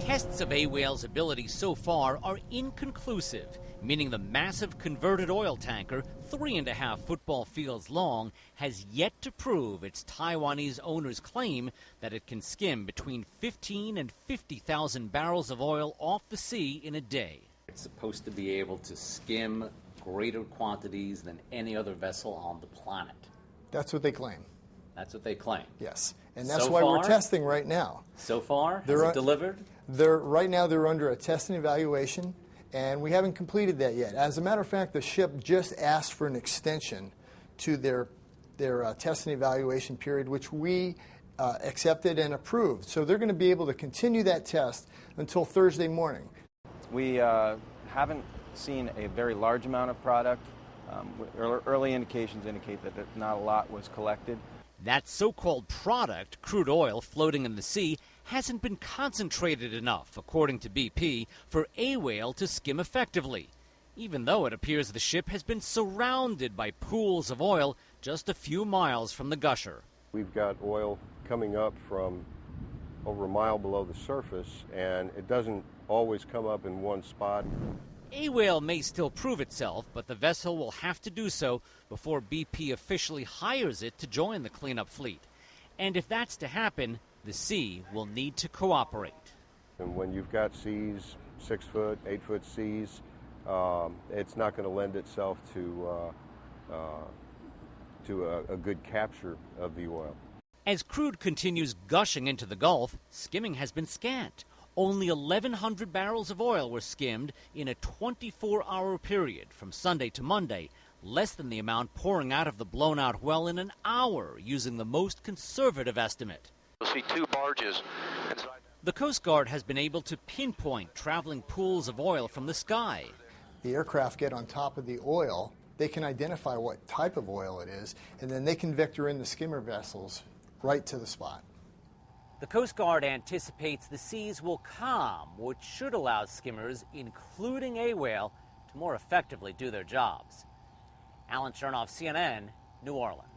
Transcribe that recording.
Tests of A whale's ability so far are inconclusive, meaning the massive converted oil tanker, 3.5 football fields long, has yet to prove its Taiwanese owner's claim that it can skim between 15 and 50,000 barrels of oil off the sea in a day. It's supposed to be able to skim greater quantities than any other vessel on the planet. That's what they claim. That's what they claim. Yes, and that's why we're testing right now. So far, has it delivered? Right now they're under a test and evaluation, and we haven't completed that yet. As a matter of fact, the ship just asked for an extension to their test and evaluation period, which we accepted and approved. So they're going to be able to continue that test until Thursday morning. We haven't seen a very large amount of product. Early indications indicate that not a lot was collected. That so-called product, crude oil floating in the sea, hasn't been concentrated enough, according to BP, for A whale to skim effectively, even though it appears the ship has been surrounded by pools of oil just a few miles from the gusher. We've got oil coming up from over a mile below the surface, and it doesn't always come up in one spot. A whale may still prove itself, but the vessel will have to do so before BP officially hires it to join the cleanup fleet. And if that's to happen, the sea will need to cooperate. And when you've got seas, 6-foot, 8-foot seas, it's not going to lend itself to a good capture of the oil. As crude continues gushing into the Gulf, skimming has been scant. Only 1,100 barrels of oil were skimmed in a 24-hour period from Sunday to Monday, less than the amount pouring out of the blown-out well in an hour, using the most conservative estimate. You'll see 2 barges inside. The Coast Guard has been able to pinpoint traveling pools of oil from the sky. The aircraft get on top of the oil. They can identify what type of oil it is, and then they can vector in the skimmer vessels right to the spot. The Coast Guard anticipates the seas will calm, which should allow skimmers, including A whale, to more effectively do their jobs. Alan Chernoff, CNN, New Orleans.